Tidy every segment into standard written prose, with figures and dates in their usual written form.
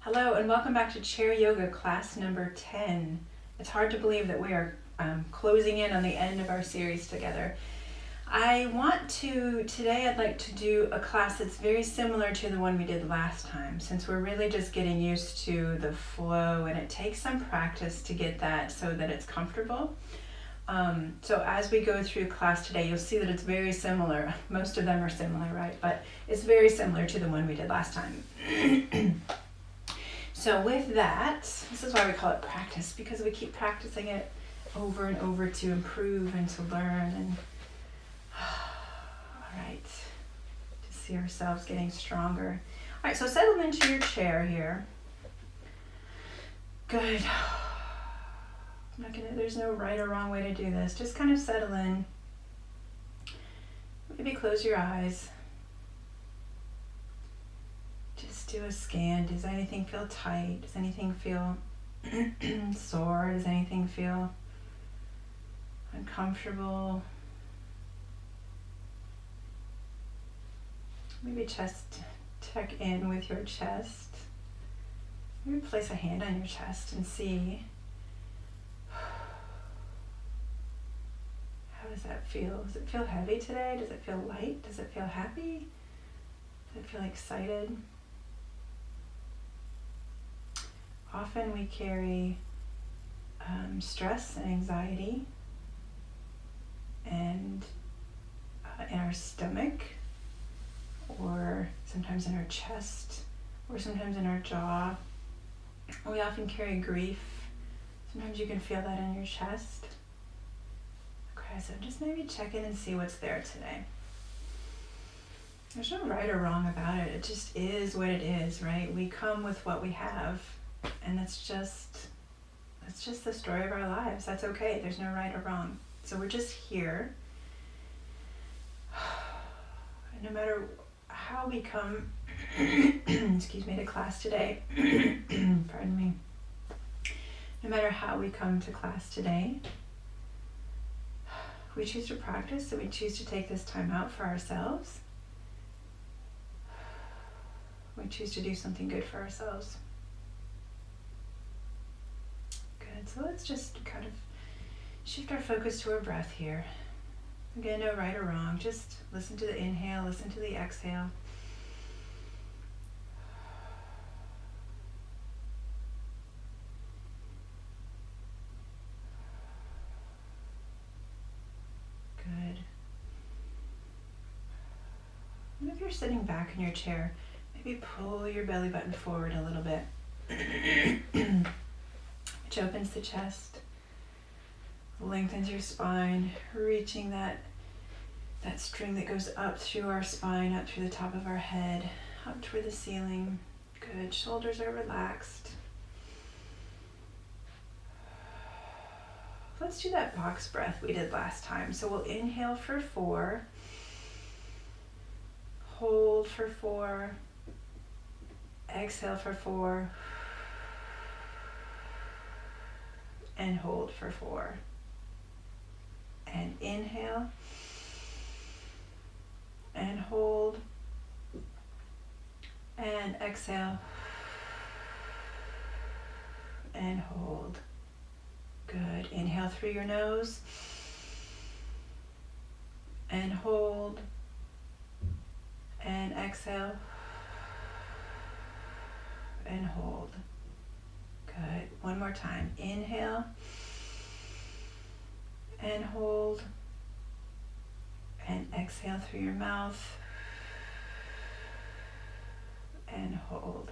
Hello and welcome back to Chair Yoga class number 10. It's hard to believe that we are closing in on the end of our series together. Today I'd like to do a class that's very similar to the one we did last time, since we're really just getting used to the flow and it takes some practice to get that so that it's comfortable. So as we go through class today, you'll see that it's very similar. Most of them are similar, right? But it's very similar to the one we did last time. So with that, this is why we call it practice, because we keep practicing it over and over to improve and to learn and all right, to see ourselves getting stronger. All right, so settle into your chair here. Good. There's no right or wrong way to do this. Just kind of settle in. Maybe close your eyes. Just do a scan. Does anything feel tight? Does anything feel sore? Does anything feel uncomfortable? Maybe chest, check in with your chest. Maybe place a hand on your chest and see how does that feel? Does it feel heavy today? Does it feel light? Does it feel happy? Does it feel excited? Often we carry stress and anxiety and in our stomach, or sometimes in our chest, or sometimes in our jaw. We often carry grief. Sometimes you can feel that in your chest. Okay, so just maybe check in and see what's there today. There's no right or wrong about it. It just is what it is, right? We come with what we have, and that's just the story of our lives. That's okay. There's no right or wrong. So we're just here. And no matter how we come excuse me, to class today, pardon me. No matter how we come to class today, we choose to practice, and we choose to take this time out for ourselves. We choose to do something good for ourselves. Good, so let's just kind of shift our focus to our breath here. Again, no right or wrong, just listen to the inhale, listen to the exhale. Good. And if you're sitting back in your chair, maybe pull your belly button forward a little bit, which opens the chest, lengthens your spine, reaching that string that goes up through our spine, up through the top of our head, up toward the ceiling. Good. Shoulders are relaxed. Let's do that box breath we did last time. So we'll inhale for 4, hold for 4, exhale for 4, and hold for 4. And inhale, and hold, and exhale, and hold. Good. Inhale through your nose, and hold, and exhale, and hold. Good. One more time. Inhale, and hold, and exhale through your mouth, and hold.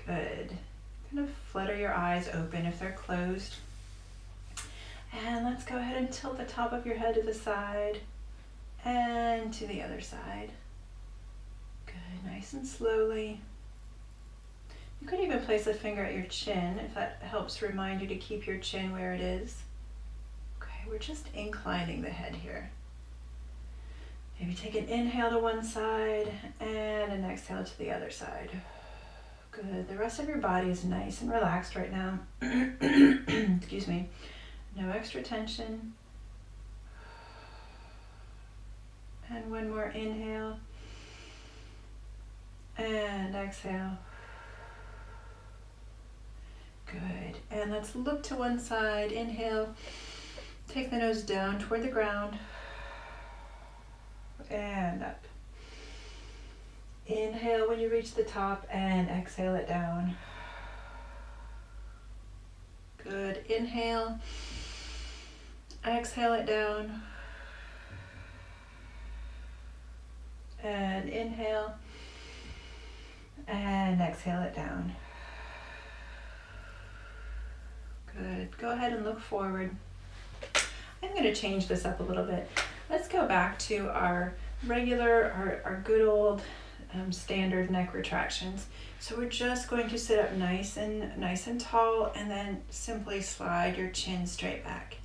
Good. Kind of flutter your eyes open if they're closed. And let's go ahead and tilt the top of your head to the side and to the other side. Good. Nice and slowly. You could even place a finger at your chin if that helps remind you to keep your chin where it is. Okay, we're just inclining the head here. Maybe take an inhale to one side and an exhale to the other side. Good. The rest of your body is nice and relaxed right now. Excuse me. No extra tension. And one more inhale. And exhale. And let's look to one side. Inhale, take the nose down toward the ground. And up. Inhale when you reach the top and exhale it down. Good. Inhale. Exhale it down. And inhale. And exhale it down. Good. Go ahead and look forward. I'm going to change this up a little bit. Let's go back to our regular, our good old standard neck retractions. So we're just going to sit up nice and tall, and then simply slide your chin straight back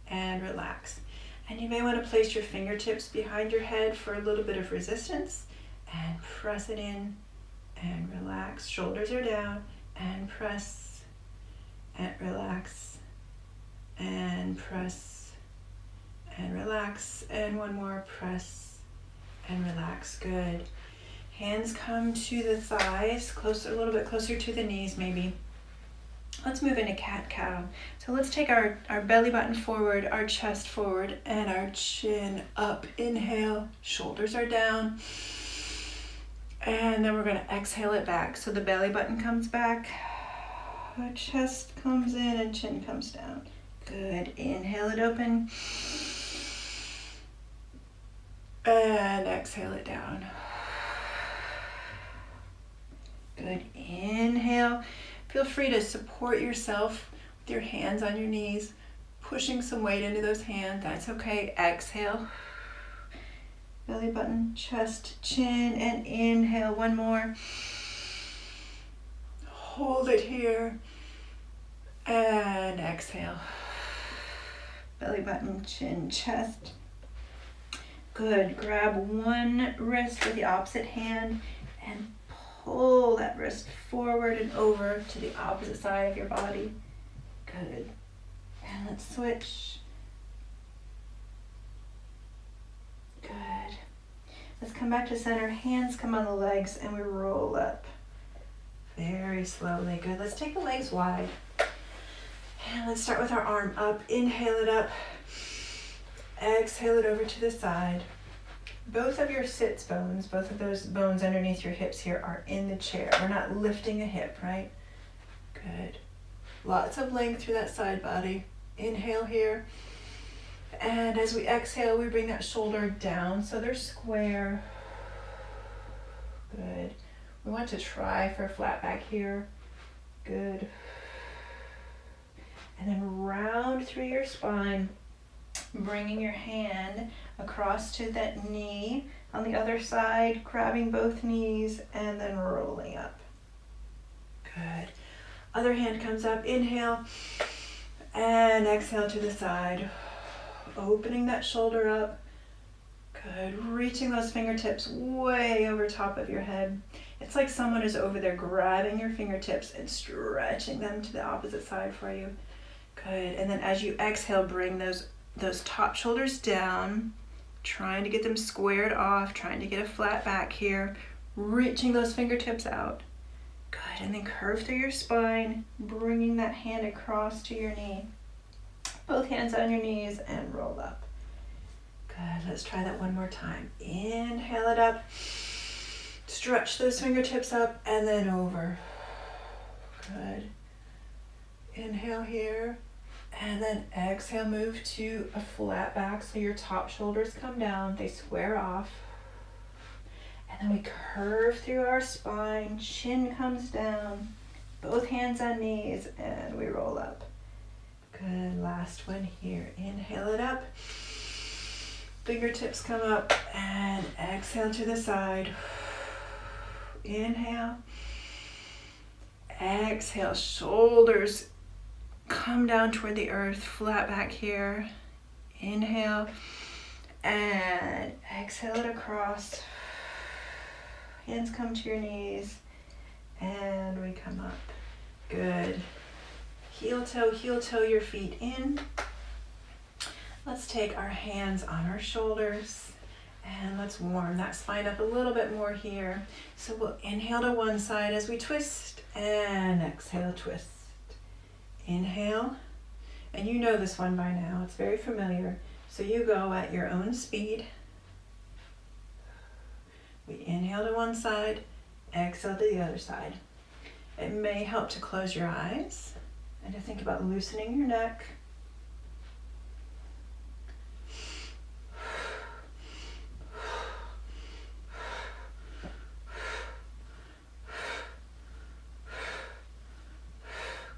and relax. And you may want to place your fingertips behind your head for a little bit of resistance and press it in and relax. Shoulders are down and press and relax and press and relax. And one more, press and relax. Good. Hands come to the thighs, closer, a little bit closer to the knees maybe. Let's move into cat-cow. So let's take our belly button forward, our chest forward, and our chin up. Inhale, shoulders are down. And then we're gonna exhale it back. So the belly button comes back, our chest comes in, and chin comes down. Good. Inhale it open. And exhale it down. Good. Inhale. Feel free to support yourself with your hands on your knees, pushing some weight into those hands. That's okay. Exhale. Belly button, chest, chin, and inhale. One more. Hold it here. And exhale. Belly button, chin, chest. Good. Grab one wrist with the opposite hand and pull that wrist forward and over to the opposite side of your body. Good. And let's switch. Good. Let's come back to center. Hands come on the legs and we roll up. Very slowly. Good. Let's take the legs wide. And let's start with our arm up. Inhale it up. Exhale it over to the side. Both of your sits bones, both of those bones underneath your hips here are in the chair. We're not lifting a hip, right? Good. Lots of length through that side body. Inhale here. And as we exhale, we bring that shoulder down so they're square. Good. We want to try for a flat back here. Good. And then round through your spine, bringing your hand across to that knee on the other side, grabbing both knees and then rolling up. Good. Other hand comes up, inhale, and exhale to the side. Opening that shoulder up. Good. Reaching those fingertips way over top of your head. It's like someone is over there grabbing your fingertips and stretching them to the opposite side for you. Good. And then as you exhale, bring those top shoulders down, trying to get them squared off, trying to get a flat back here, reaching those fingertips out. Good. And then curve through your spine, bringing that hand across to your knee. Both hands on your knees and roll up. Good. Let's try that one more time. Inhale it up. Stretch those fingertips up and then over. Good. Inhale here. And then exhale, move to a flat back so your top shoulders come down. They square off. And then we curve through our spine. Chin comes down. Both hands on knees and we roll up. Good. Last one here. Inhale it up. Fingertips come up and exhale to the side. Inhale. Exhale. Shoulders come down toward the earth. Flat back here. Inhale. And exhale it across. Hands come to your knees. And we come up. Good. Heel toe your feet in. Let's take our hands on our shoulders and let's warm that spine up a little bit more here. So we'll inhale to one side as we twist and exhale, twist. Inhale, and you know this one by now, it's very familiar. So you go at your own speed. We inhale to one side, exhale to the other side. It may help to close your eyes and to think about loosening your neck.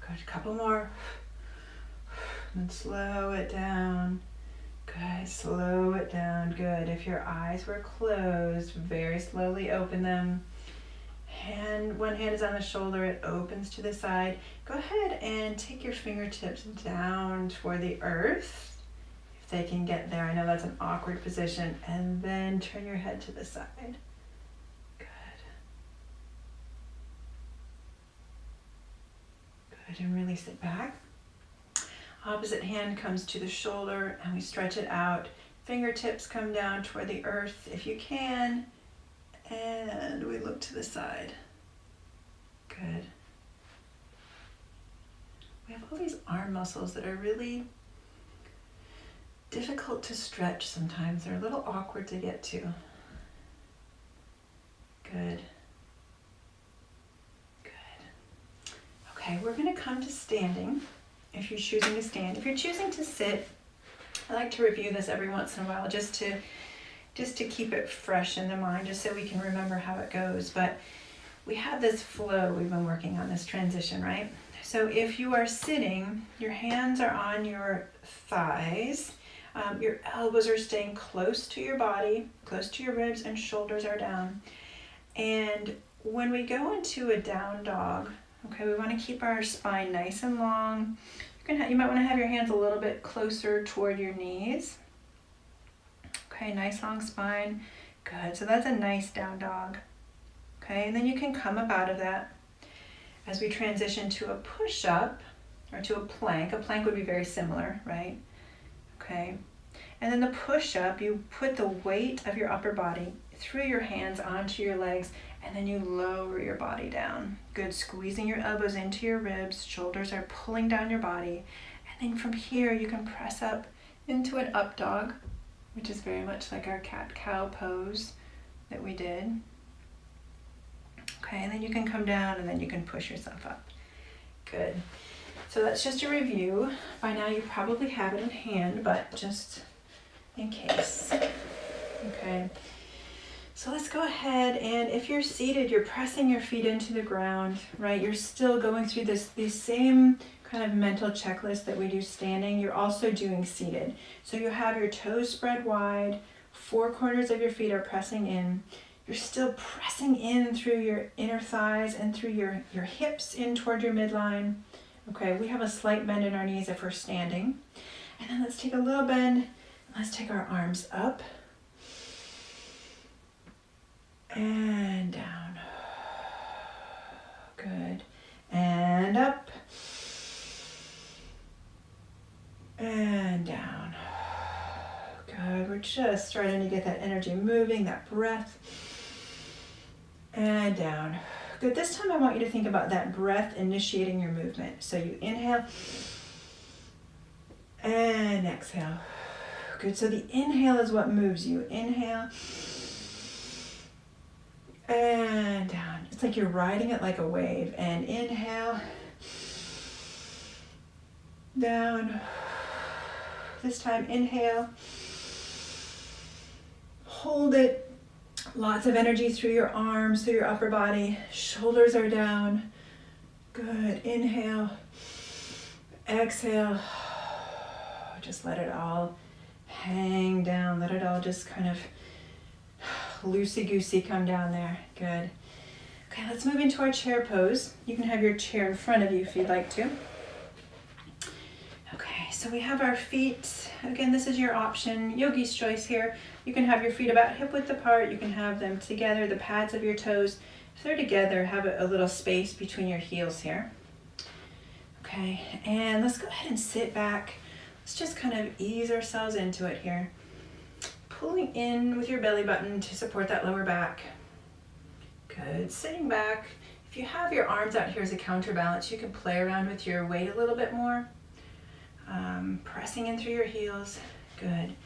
Good, a couple more. And slow it down. Good, slow it down. Good. If your eyes were closed, very slowly open them. One hand is on the shoulder, it opens to the side. Go ahead and take your fingertips down toward the earth, if they can get there. I know that's an awkward position. And then turn your head to the side. Good. Good, and really sit back. Opposite hand comes to the shoulder and we stretch it out. Fingertips come down toward the earth if you can. And we look to the side. Good. We have all these arm muscles that are really difficult to stretch sometimes. They're a little awkward to get to. Good. Good. Okay, we're going to come to standing. If you're choosing to stand. If you're choosing to sit, I like to review this every once in a while just to keep it fresh in the mind, just so we can remember how it goes. But we have this flow we've been working on, this transition, right? So if you are sitting, your hands are on your thighs, your elbows are staying close to your body, close to your ribs, and shoulders are down. And when we go into a down dog, okay, we want to keep our spine nice and long. You might want to have your hands a little bit closer toward your knees. Okay, nice long spine. Good, so that's a nice down dog. Okay, and then you can come up out of that as we transition to a push-up or to a plank. A plank would be very similar, right? Okay, and then the push-up, you put the weight of your upper body through your hands onto your legs, and then you lower your body down. Good, squeezing your elbows into your ribs, shoulders are pulling down your body. And then from here, you can press up into an up dog, which is very much like our cat-cow pose that we did. Okay, and then you can come down and then you can push yourself up. Good. So that's just a review. By now you probably have it in hand, but just in case. Okay. So let's go ahead, and if you're seated, you're pressing your feet into the ground, right? You're still going through these same kind of mental checklist that we do standing. You're also doing seated. So you have your toes spread wide, four corners of your feet are pressing in. You're still pressing in through your inner thighs and through your hips in toward your midline. Okay, we have a slight bend in our knees if we're standing. And then let's take a little bend. Let's take our arms up. And down. Good. And up. And down. Good. We're just starting to get that energy moving, that breath. And down. Good. This time I want you to think about that breath initiating your movement. So you inhale and exhale. Good. So the inhale is what moves you. Inhale. And down. It's like you're riding it like a wave. And inhale. Down. This time, inhale. Hold it. Lots of energy through your arms, through your upper body. Shoulders are down. Good. Inhale. Exhale. Just let it all hang down. Let it all just kind of loosey-goosey come down there. Good. Okay, let's move into our chair pose. You can have your chair in front of you if you'd like to. Okay, so we have our feet. Again, this is your option, yogi's choice here. You can have your feet about hip width apart. You can have them together, the pads of your toes. If they're together, have a little space between your heels here. Okay, and let's go ahead and sit back. Let's just kind of ease ourselves into it here. Pulling in with your belly button to support that lower back. Good. Sitting back. If you have your arms out here as a counterbalance, you can play around with your weight a little bit more. Pressing in through your heels, good. And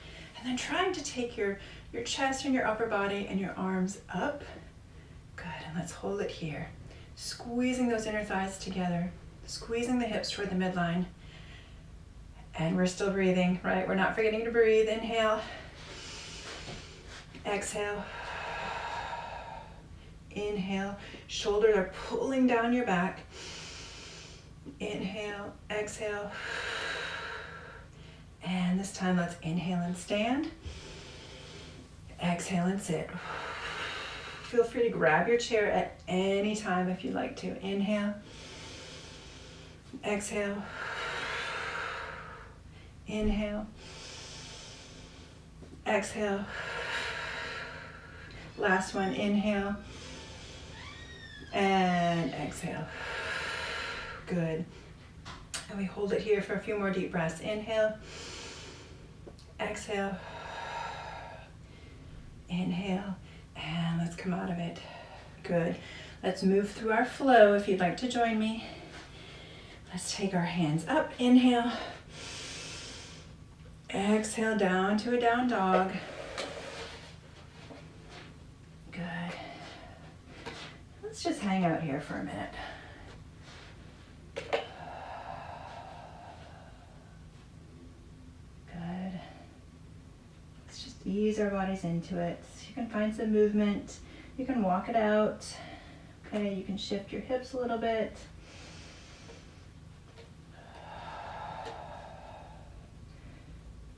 then trying to take your chest and your upper body and your arms up, good. And let's hold it here. Squeezing those inner thighs together, squeezing the hips toward the midline. And we're still breathing, right? We're not forgetting to breathe. Inhale, exhale, inhale. Shoulders are pulling down your back. Inhale, exhale. And this time let's inhale and stand. Exhale and sit. Feel free to grab your chair at any time if you'd like to. Inhale, exhale, inhale, exhale. Last one, inhale and exhale. Good. And we hold it here for a few more deep breaths. Inhale, exhale, inhale, and let's come out of it. Good. Let's move through our flow if you'd like to join me. Let's take our hands up. Inhale, exhale down to a down dog. Good. Let's just hang out here for a minute. Good. Let's just ease our bodies into it. So you can find some movement. You can walk it out. Okay, you can shift your hips a little bit.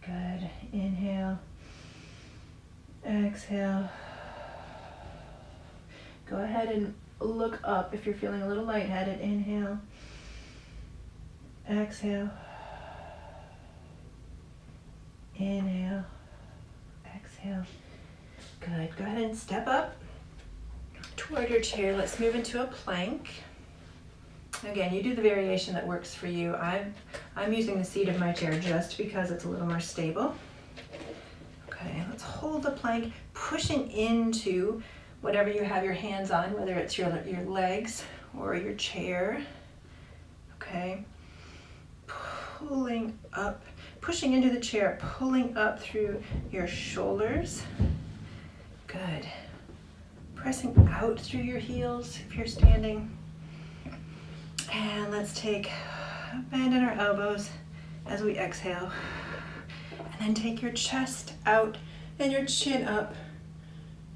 Good. Inhale. Exhale. Go ahead and look up if you're feeling a little lightheaded. Inhale. Exhale. Inhale. Exhale. Good. Go ahead and step up toward your chair. Let's move into a plank. Again, you do the variation that works for you. I'm using the seat of my chair just because it's a little more stable. Okay, let's hold the plank, pushing into whatever you have your hands on, whether it's your legs or your chair. Okay, pulling up, pushing into the chair, pulling up through your shoulders. Good. Pressing out through your heels if you're standing. And let's take a bend in our elbows as we exhale. And then take your chest out and your chin up.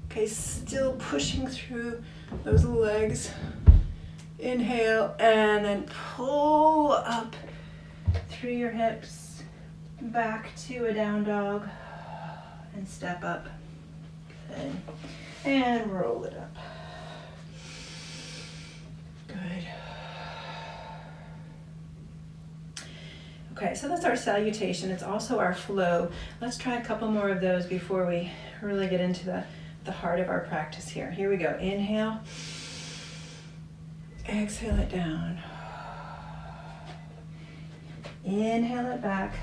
Okay, still pushing through those legs. Inhale and then pull up through your hips. Back to a down dog. And step up. Good. And roll it up. Good. Okay, so that's our salutation. It's also our flow. Let's try a couple more of those before we really get into the heart of our practice here. Here we go. Inhale. Exhale it down. Inhale it back.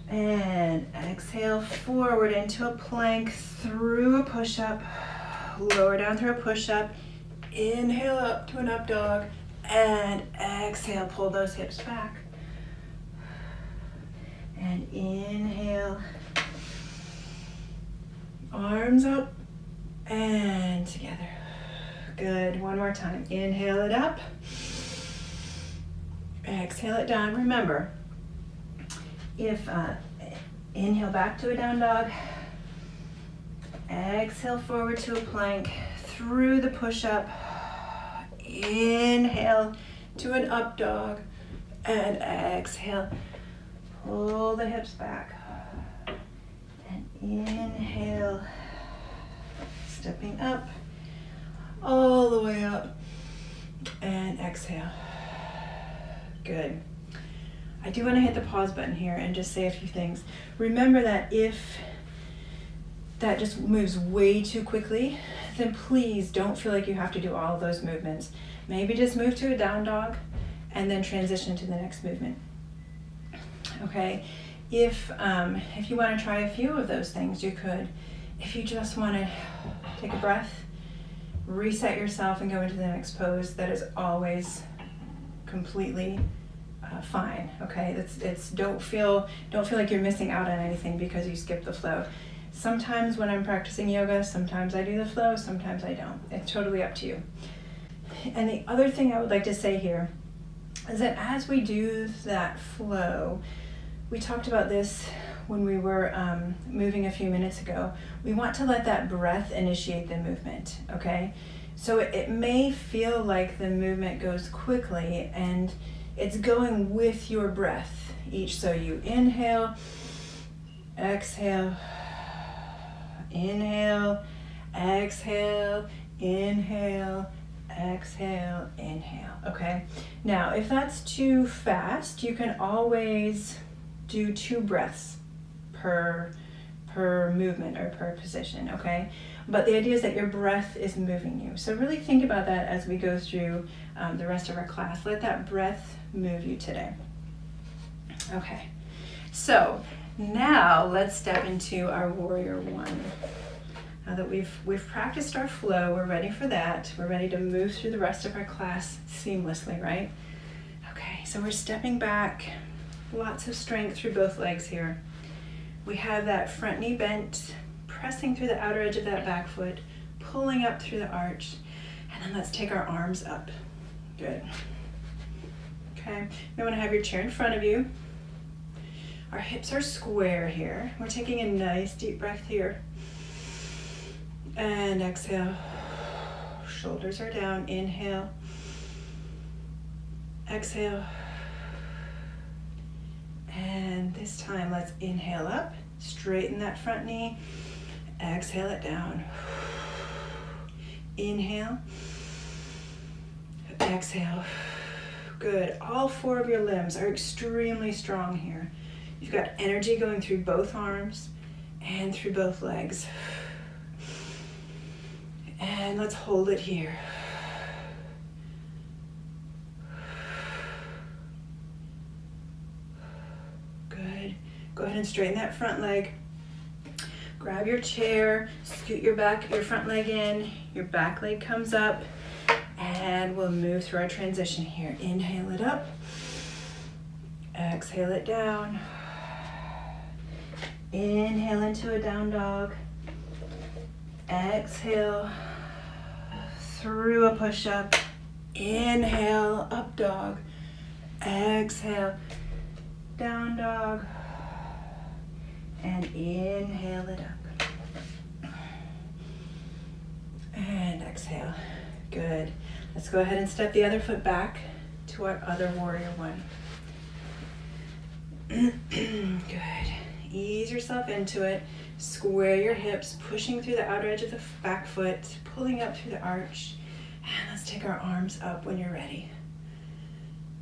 And exhale forward into a plank through a push-up. Lower down through a push-up. Inhale up to an up dog. And exhale, pull those hips back. And inhale. Arms up and together. Good. One more time. Inhale it up. Exhale it down. Remember, if inhale back to a down dog. Exhale forward to a plank through the push-up. Inhale to an up dog and exhale. Pull the hips back and inhale. Stepping up all the way up and exhale. Good. I do want to hit the pause button here and just say a few things. Remember that if that just moves way too quickly, then please don't feel like you have to do all of those movements. Maybe just move to a down dog and then transition to the next movement. Okay, if you want to try a few of those things, you could. If you just want to take a breath reset yourself and go into the next pose, that is always completely fine. Okay, it's don't feel like you're missing out on anything because you skipped the flow. Sometimes when I'm practicing yoga, sometimes I do the flow, sometimes I don't. It's totally up to you. And the other thing I would like to say here is that as we do that flow, we talked about this when we were moving a few minutes ago. We want to let that breath initiate the movement, okay? So it may feel like the movement goes quickly and it's going with your breath each. So you inhale, exhale, inhale, exhale, inhale, exhale, inhale, okay? Now, if that's too fast, you can always do 2 breaths per movement or per position, okay? But the idea is that your breath is moving you. So really think about that as we go through the rest of our class. Let that breath move you today. Okay, so now let's step into our warrior one. Now that we've practiced our flow, we're ready for that. We're ready to move through the rest of our class seamlessly, right? Okay, so we're stepping back, lots of strength through both legs here. We have that front knee bent, pressing through the outer edge of that back foot, pulling up through the arch, and then let's take our arms up. Good. Okay, you want to have your chair in front of you. Our hips are square here. We're taking a nice deep breath here. And exhale. Shoulders are down. Inhale. Exhale. And this time, let's inhale up. Straighten that front knee. Exhale it down. Inhale. Exhale. Good. All 4 of your limbs are extremely strong here. You've got energy going through both arms and through both legs. And let's hold it here. Good. Go ahead and straighten that front leg. Grab your chair, scoot your front leg in, your back leg comes up, and we'll move through our transition here. Inhale it up, exhale it down. Inhale into a down dog. Exhale through a push-up. Inhale, up dog. Exhale, down dog. And inhale it up. And exhale. Good. Let's go ahead and step the other foot back to our other warrior one. Good. Ease yourself into it. Square your hips, pushing through the outer edge of the back foot, pulling up through the arch. And let's take our arms up when you're ready.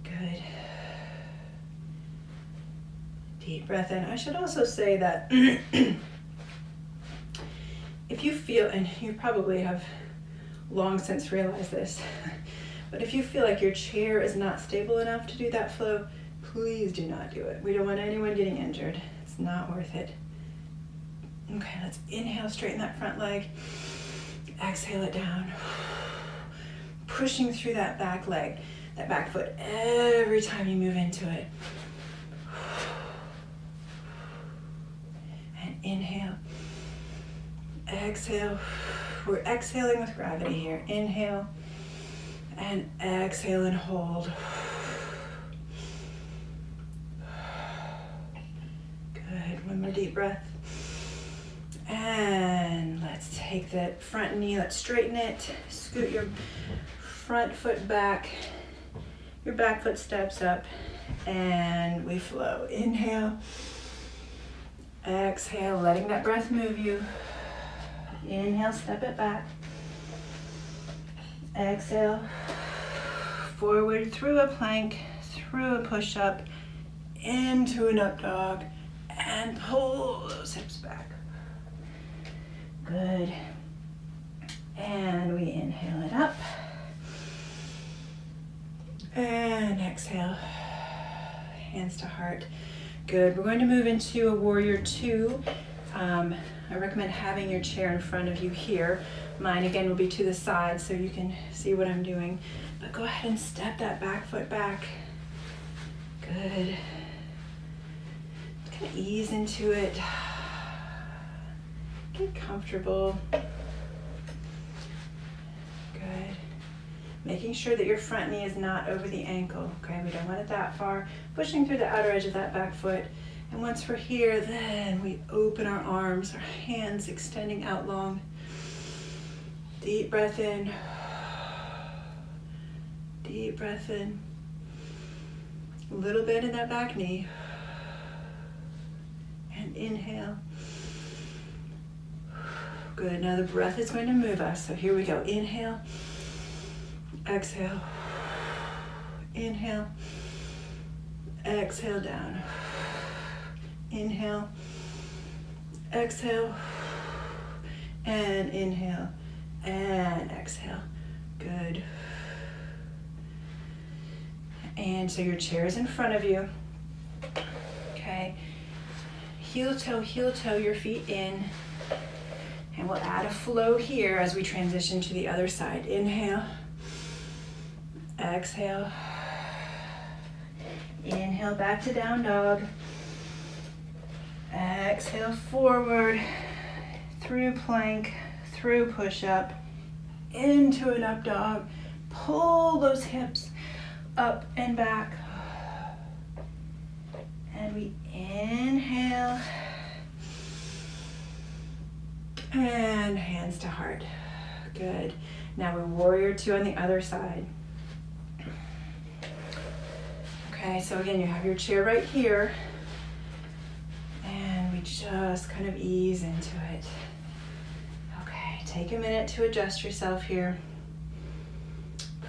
Good. Deep breath in. I should also say that if you feel, and you probably have long since realized this, but if you feel like your chair is not stable enough to do that flow, please do not do it. We don't want anyone getting injured. It's not worth it. Okay, let's inhale, straighten that front leg. Exhale it down. Pushing through that back leg, that back foot every time you move into it. And inhale. Exhale. We're exhaling with gravity here. Inhale. And exhale and hold. Good. One more deep breath. And let's take that front knee, let's straighten it. Scoot your front foot back. Your back foot steps up and we flow. Inhale. Exhale, letting that breath move you. Inhale, step it back. Exhale. Forward through a plank, through a push-up, into an up dog, and pull those hips back. Good. And we inhale it up. And exhale. Hands to heart. Good. We're going to move into a warrior two. I recommend having your chair in front of you here. Mine again will be to the side so you can see what I'm doing. But go ahead and step that back foot back. Good. Just kind of ease into it. Get comfortable. Good. Making sure that your front knee is not over the ankle. Okay, we don't want it that far. Pushing through the outer edge of that back foot. And once we're here, then we open our arms, our hands extending out long. Deep breath in. Deep breath in. A little bit in that back knee. And inhale. Good, now the breath is going to move us. So here we go. Inhale. Exhale. Inhale. Exhale down. Inhale, exhale, and inhale, and exhale. Good. And so your chair is in front of you. Okay. Heel toe, your feet in. And we'll add a flow here as we transition to the other side. Inhale, exhale. Inhale, back to down dog. Exhale forward, through plank, through push-up, into an up dog. Pull those hips up and back. And we inhale. And hands to heart. Good. Now we're warrior two on the other side. Okay, so again, you have your chair right here. And we just kind of ease into it. Okay, take a minute to adjust yourself here.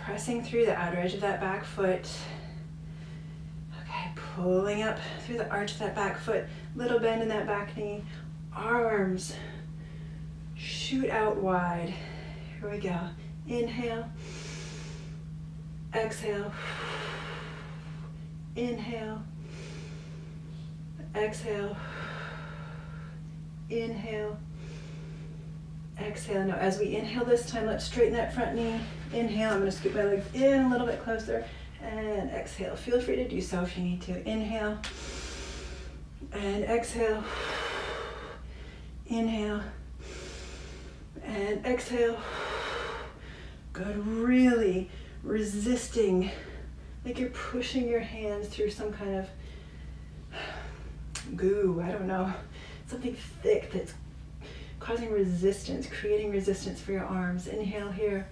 Pressing through the outer edge of that back foot. Okay, pulling up through the arch of that back foot. Little bend in that back knee. Arms shoot out wide. Here we go. Inhale. Exhale. Inhale. Exhale. Inhale. Exhale. Now as we inhale this time, let's straighten that front knee. Inhale. I'm going to scoop my legs in a little bit closer. And exhale. Feel free to do so if you need to. Inhale. And exhale. Inhale. And exhale. Good. Really resisting, like you're pushing your hands through some kind of goo, I don't know, something thick that's causing resistance, creating resistance for your arms. Inhale here.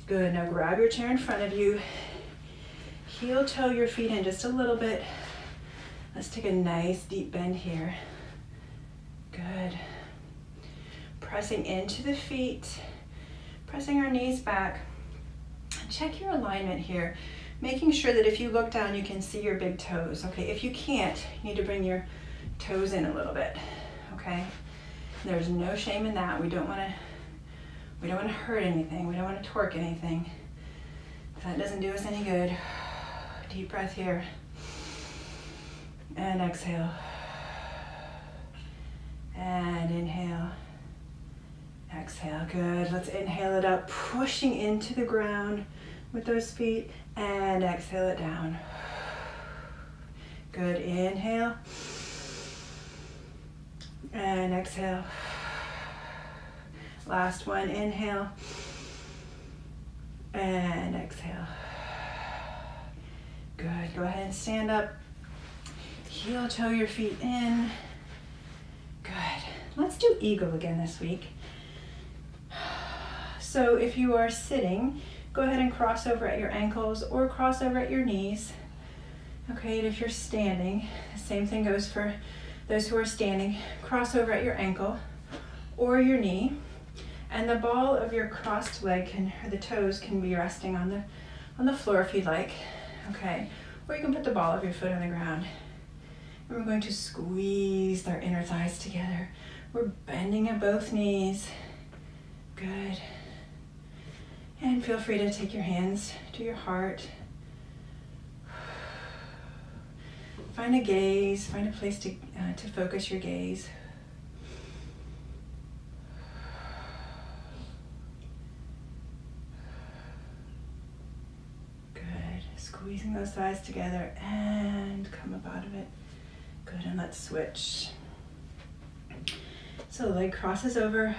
Good. Now grab your chair in front of you. Heel toe your feet in just a little bit. Let's take a nice deep bend here. Good. Pressing into the feet, pressing our knees back. Check your alignment here, making sure that if you look down, you can see your big toes. Okay, if you can't, you need to bring your toes in a little bit. Okay, there's no shame in that. We don't want to hurt anything. We don't want to torque anything. That doesn't do us any good. Deep breath here, and exhale, and inhale. Exhale. Good. Let's inhale it up, pushing into the ground with those feet, and exhale it down. Good. Inhale and exhale. Last one. Inhale and exhale. Good. Go ahead and stand up. Heel toe your feet in. Good. Let's do eagle again this week. So if you are sitting, go ahead and cross over at your ankles or cross over at your knees. Okay, and if you're standing, the same thing goes for those who are standing. Cross over at your ankle or your knee, and the ball of your crossed leg or the toes can be resting on the floor if you'd like. Okay, or you can put the ball of your foot on the ground. And we're going to squeeze our inner thighs together. We're bending at both knees. Good. And feel free to take your hands to your heart. Find a gaze, find a place to focus your gaze. Squeezing those thighs together and come up out of it. Good, and let's switch. So the leg crosses over.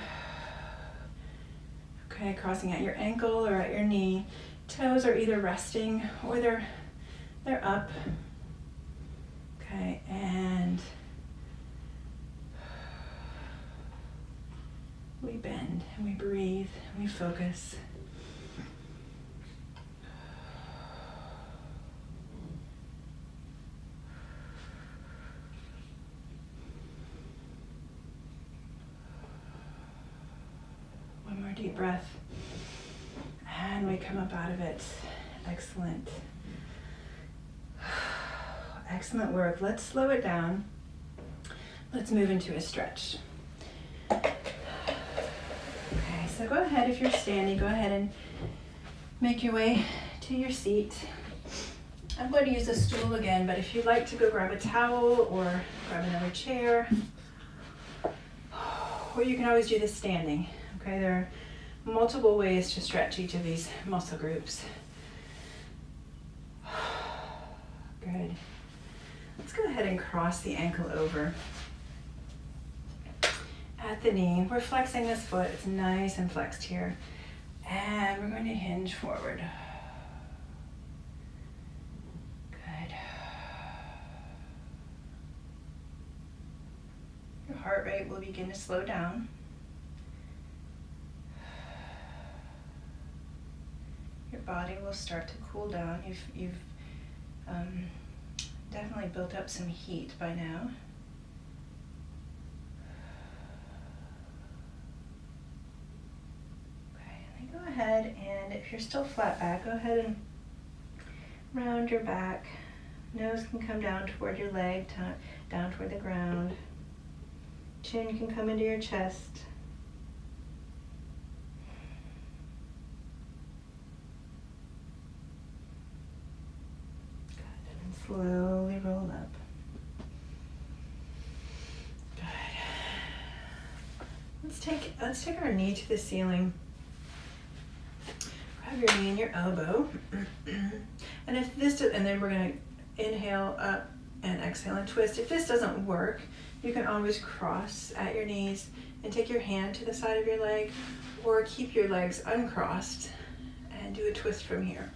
Okay, crossing at your ankle or at your knee. Toes are either resting or they're up. Okay, and we bend and we breathe and we focus. One more deep breath. And we come up out of it. Excellent. Excellent work. Let's slow it down. Let's move into a stretch. Okay, so go ahead, if you're standing, go ahead and make your way to your seat. I'm going to use a stool again, but if you'd like to go grab a towel or grab another chair, or you can always do this standing. Okay, there are multiple ways to stretch each of these muscle groups. Good. Let's go ahead and cross the ankle over at the knee. We're flexing this foot. It's nice and flexed here. And we're going to hinge forward. Good. Your heart rate will begin to slow down. Your body will start to cool down. You've definitely built up some heat by now. Okay, and then go ahead, and if you're still flat back, go ahead and round your back. Nose can come down toward your leg, down toward the ground. Chin can come into your chest. Slowly roll up. Good. Let's take our knee to the ceiling. Grab your knee and your elbow. And then we're going to inhale up and exhale and twist. If this doesn't work, you can always cross at your knees and take your hand to the side of your leg, or keep your legs uncrossed and do a twist from here.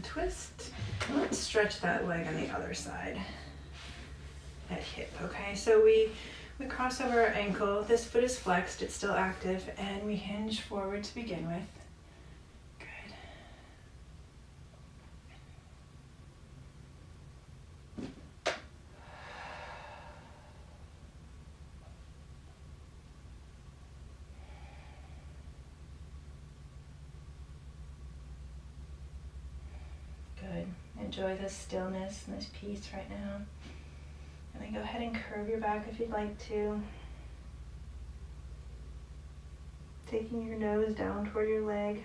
Twist. Let's stretch that leg on the other side at hip. Okay, so we cross over our ankle. This foot is flexed, it's still active, and we hinge forward to begin with. Good. Good. Enjoy this stillness and this peace right now. And then go ahead and curve your back if you'd like to. Taking your nose down toward your leg.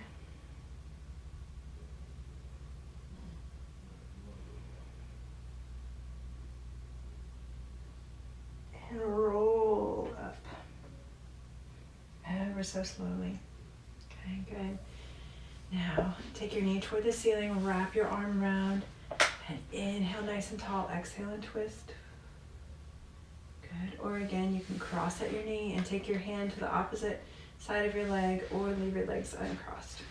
And roll up. Ever so slowly. Okay, good. Now, take your knee toward the ceiling, wrap your arm around, and inhale nice and tall, exhale and twist. Good. Or again, you can cross at your knee and take your hand to the opposite side of your leg, or leave your legs uncrossed.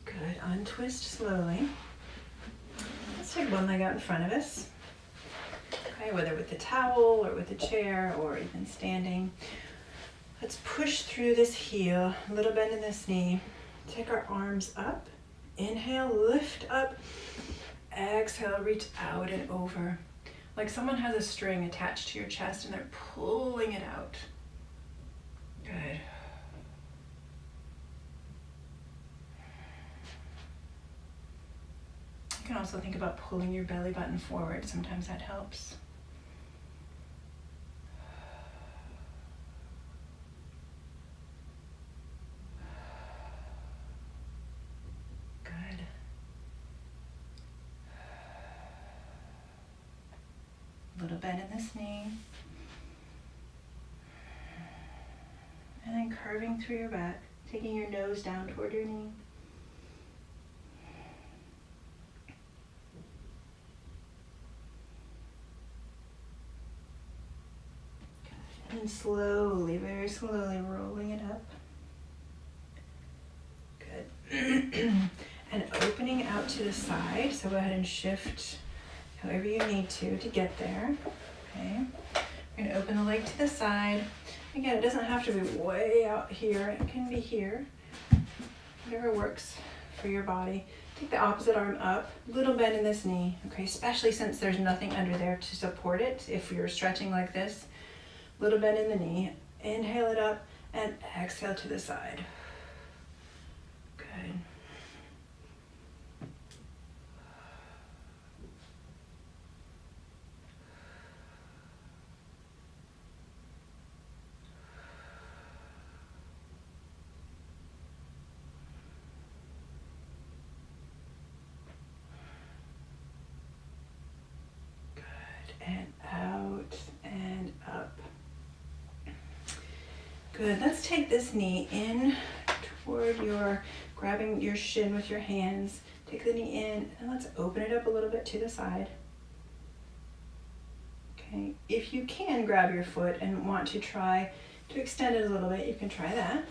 Good. Untwist slowly. Let's take one leg out in front of us. Okay, whether with the towel or with a chair or even standing. Let's push through this heel, a little bend in this knee. Take our arms up. Inhale, lift up. Exhale, reach out and over. Like someone has a string attached to your chest and they're pulling it out. Good. can also think about pulling your belly button forward. Sometimes that helps. Good. A little bend in this knee. And then curving through your back, taking your nose down toward your knee. Good. And slowly, very slowly rolling it up. Good. And opening out to the side. So go ahead and shift however you need to get there. Okay. We're going to open the leg to the side. Again, it doesn't have to be way out here. It can be here. Whatever works for your body. Take the opposite arm up. Little bend in this knee. Okay, especially since there's nothing under there to support it. If you're stretching like this, little bend in the knee. Inhale it up and exhale to the side. Good. And out and up. Good. Let's take this knee in toward grabbing your shin with your hands. Take the knee in and let's open it up a little bit to the side. Okay. If you can grab your foot and want to try to extend it a little bit, you can try that.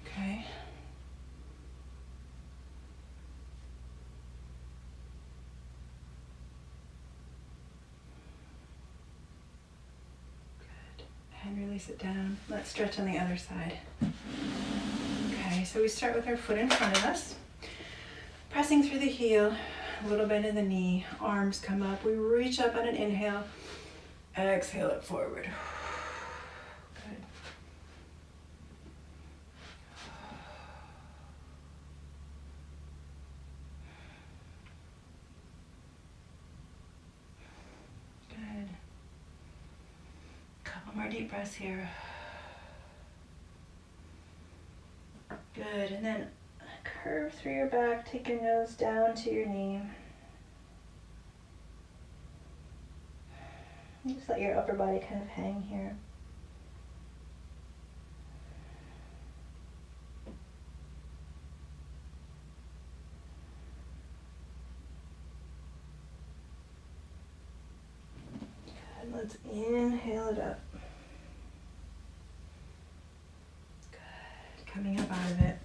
Okay. And release it down. Let's stretch on the other side. Okay, so we start with our foot in front of us. Pressing through the heel, a little bend in the knee, arms come up. We reach up on an inhale, exhale it forward. Good. Good. Couple more deep breaths here. Good, and then curve through your back, take your nose down to your knee. And just let your upper body kind of hang here. Good, let's inhale it up. Good, coming up out of it.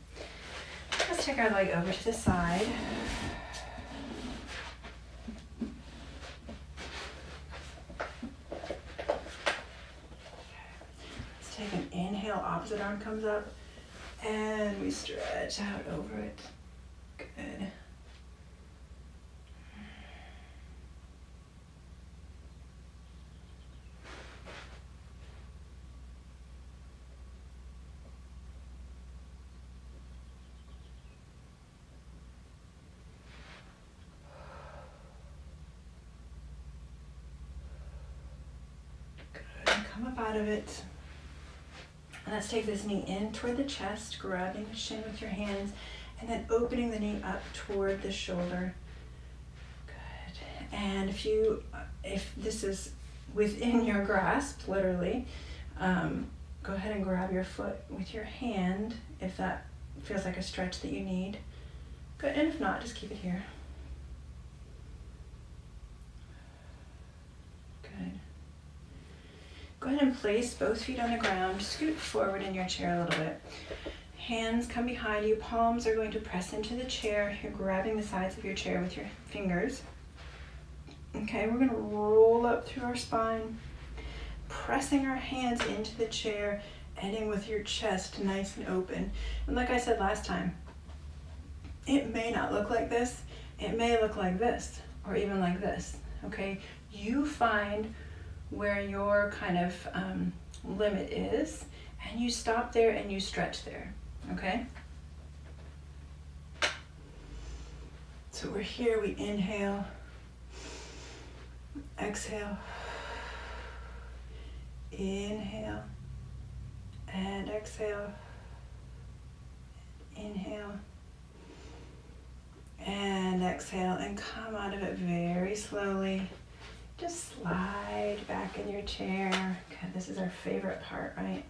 Let's take our leg over to the side. Let's take an inhale, opposite arm comes up, and we stretch out over it. Good. Come up out of it. Let's take this knee in toward the chest, grabbing the shin with your hands, and then opening the knee up toward the shoulder. Good. And if this is within your grasp, literally, go ahead and grab your foot with your hand if that feels like a stretch that you need. Good. And if not, just keep it here. Good. Go ahead and place both feet on the ground. Scoot forward in your chair a little bit. Hands come behind you. Palms are going to press into the chair. You're grabbing the sides of your chair with your fingers. Okay, we're going to roll up through our spine, pressing our hands into the chair, ending with your chest nice and open. And like I said last time, it may not look like this. It may look like this, or even like this. Okay, you find where your kind of limit is, and you stop there and you stretch there, okay? So we're here, we inhale, exhale, inhale, and exhale, inhale, and exhale, and come out of it very slowly. Just slide back in your chair. God, this is our favorite part, right?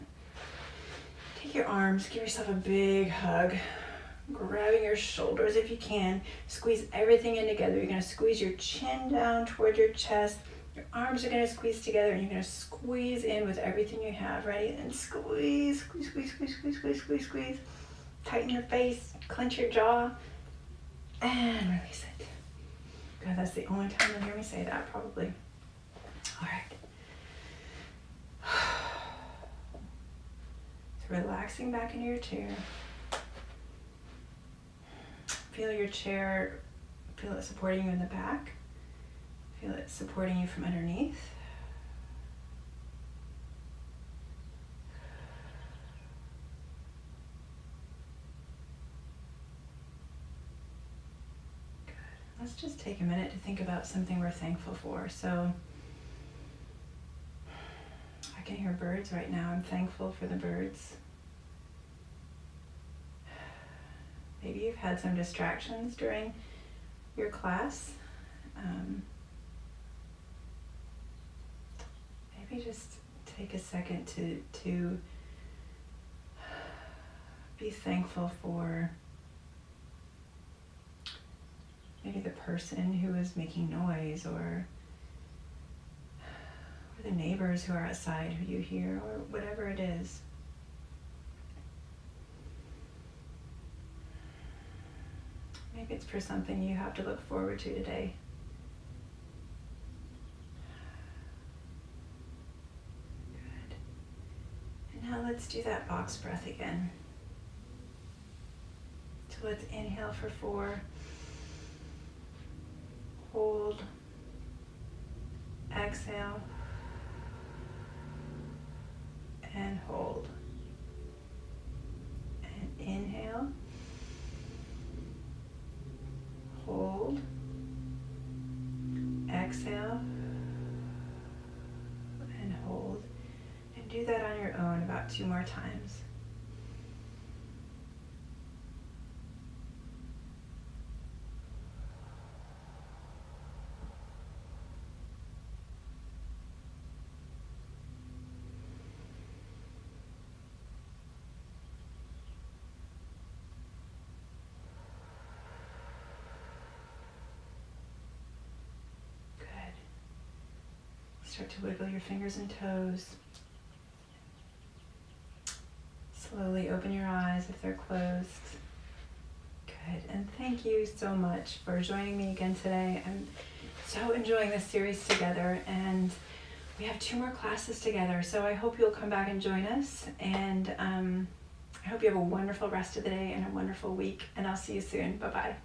Take your arms, give yourself a big hug. Grabbing your shoulders if you can. Squeeze everything in together. You're going to squeeze your chin down toward your chest. Your arms are going to squeeze together and you're going to squeeze in with everything you have. Ready? And squeeze, squeeze, squeeze, squeeze, squeeze, squeeze, squeeze, squeeze. Tighten your face, clench your jaw, and release it. God, that's the only time you'll hear me say that, probably. All right. So relaxing back into your chair. Feel your chair, feel it supporting you in the back. Feel it supporting you from underneath. Good. Let's just take a minute to think about something we're thankful for. So I can hear birds right now. I'm thankful for the birds. Maybe you've had some distractions during your class. Maybe just take a second to be thankful for maybe the person who is making noise, or the neighbors who are outside who you hear, or whatever it is. Maybe it's for something you have to look forward to today. Good. And now let's do that box breath again. So let's inhale for 4. Hold. Exhale. And hold. And inhale. Hold, exhale, and hold. And do that on your own about 2 more times. Start to wiggle your fingers and toes. Slowly open your eyes if they're closed. Good, and thank you so much for joining me again today. I'm so enjoying this series together, and we have 2 more classes together, so I hope you'll come back and join us, and I hope you have a wonderful rest of the day and a wonderful week, and I'll see you soon. Bye-bye.